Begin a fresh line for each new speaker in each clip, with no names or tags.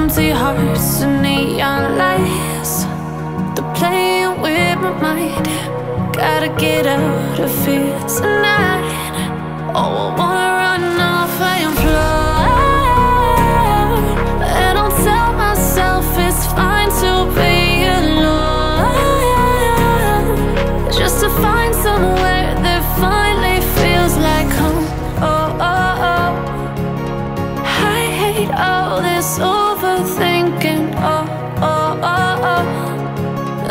empty hearts and neon lights. They're playing with my mind. Gotta get out of here tonight. Oh, I wanna run off and fly. And I'll tell myself it's fine to be alone, just to find somewhere that finally feels like home. Oh, oh, oh. I hate all this overthinking. Oh, oh, oh, oh.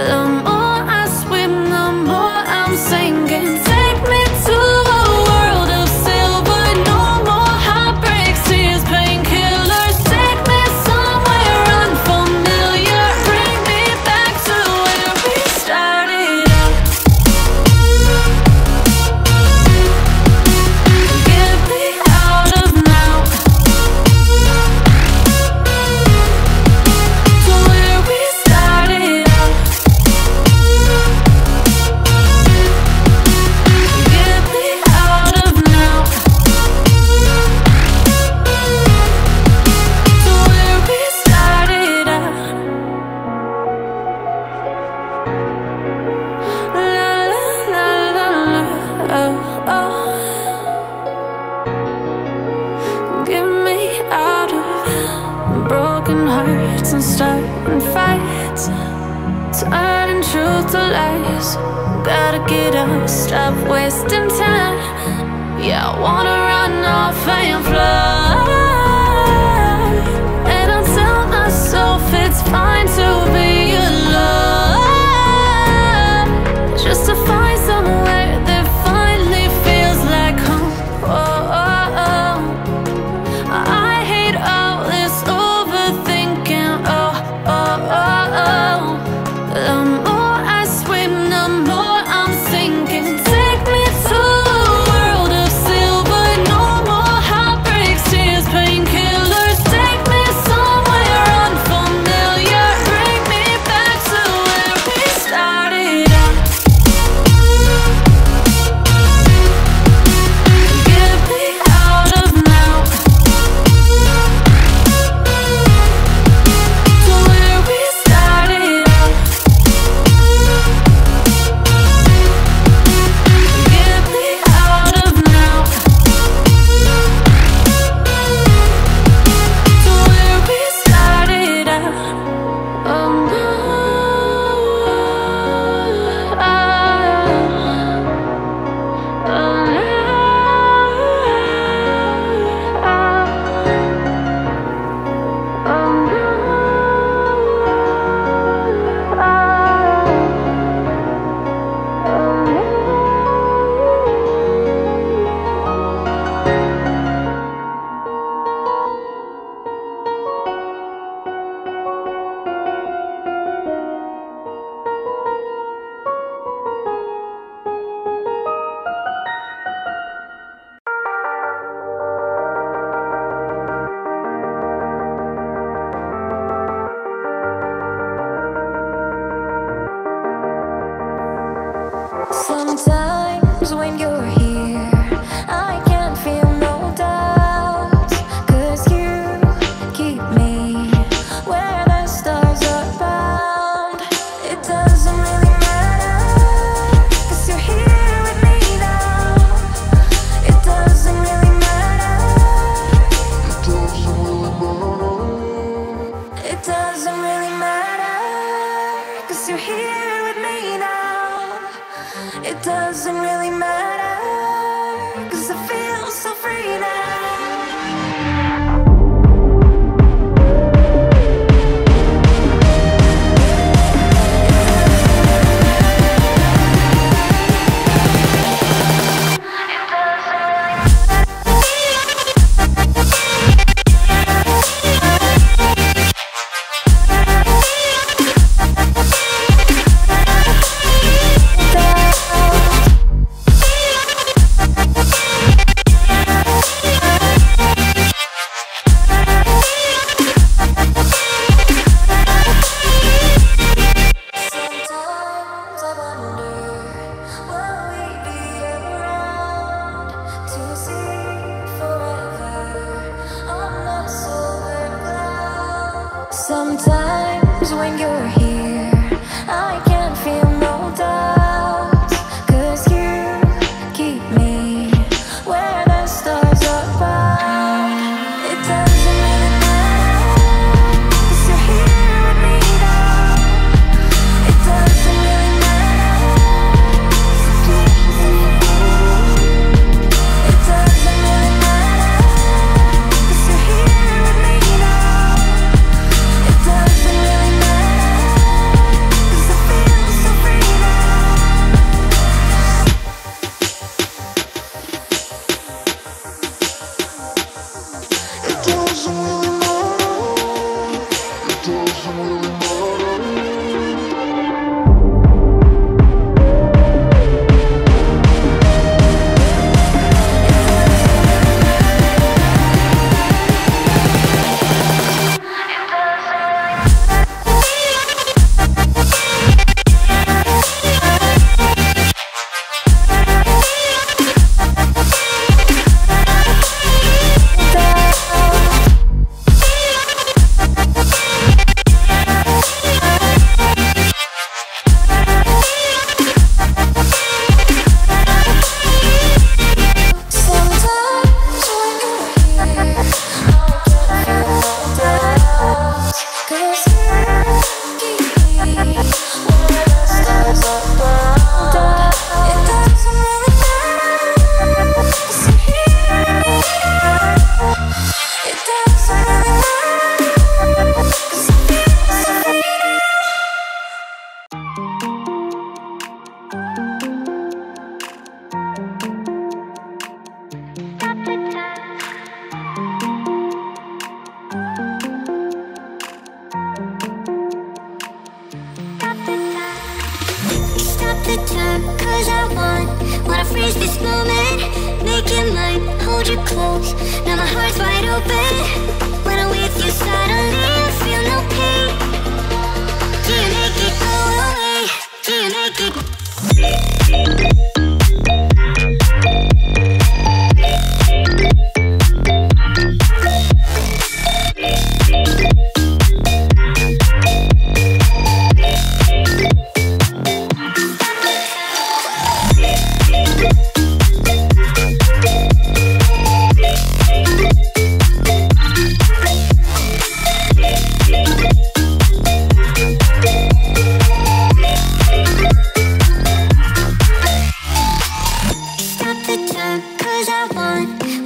The more I swim, the more I'm sinking. Take me to a world of silver. No more heartbreaks, tears, painkillers. Take me somewhere unfamiliar. Bring me back to where we started out. Get me out of now, to where we started out. Get me out of now, to where we started out. La la la la la, oh, oh. Get me out of broken hearts and starting fights, turning truth to lies. Gotta get up, stop wasting time. Yeah, I wanna run off and fly. And I'll tell myself it's fine to be alone, just to find somewhere that finally feels like home. Oh, oh, oh. I hate all this overthinking. Oh, oh, oh, oh. The more I swim, the more I'm sinking. Take me to a world of silver. No more heartbreaks, Sometimes when you're here, I can't feel no doubts, 'cause you keep me where the stars are found. It doesn't really matter, 'cause you're here with me now. It doesn't really matter. It doesn't really matter, 'cause you're here with me now. It doesn't really matter, 'cause I feel so free now. It doesn't really matter. It doesn't really matter. Stop the time, 'cause I wanna freeze this moment, make it mine, hold you close. Now my heart's wide open. When I'm with you, suddenly I feel no pain. Do you make it go away? Do you make it?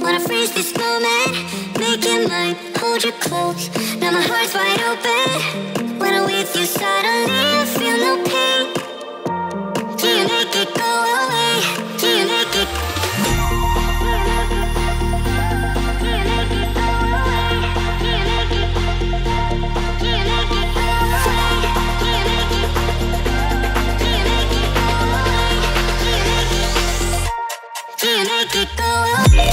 Wanna freeze this moment, make it mine, hold you close. Now my heart's wide open. When I'm with you, suddenly I feel no pain. Do you make it go away? Do you make it? Do you make it go away? Do you make it? Do you make it go away? Do you make it? Do you make it go away? Do you make it go away?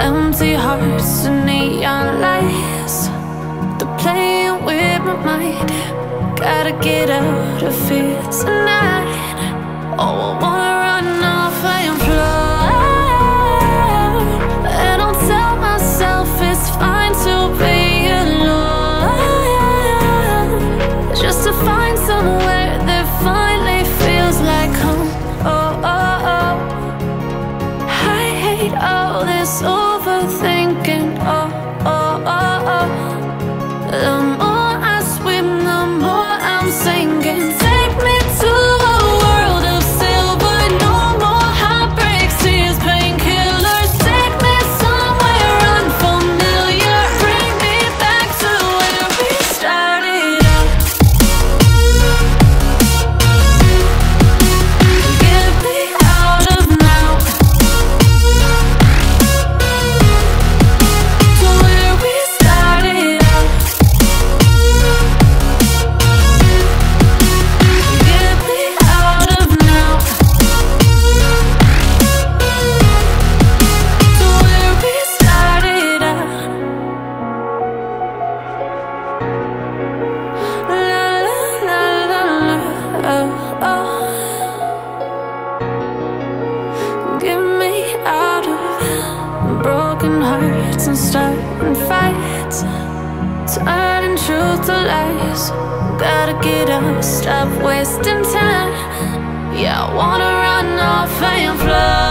Empty hearts and neon lights, they're playing with my mind. Gotta get out of here tonight. Oh, I wanna run off and fly, and I'll tell myself it's fine to be alone, just to find somewhere that finally feels like home. Oh, oh, oh. I hate all this overthinking. Oh, oh, oh, oh. The more I swim, the more I'm sinking. Take me to Get me out of broken hearts and starting fights, turning truth to lies. Gotta get up, stop wasting time. Yeah, I wanna run off and fly.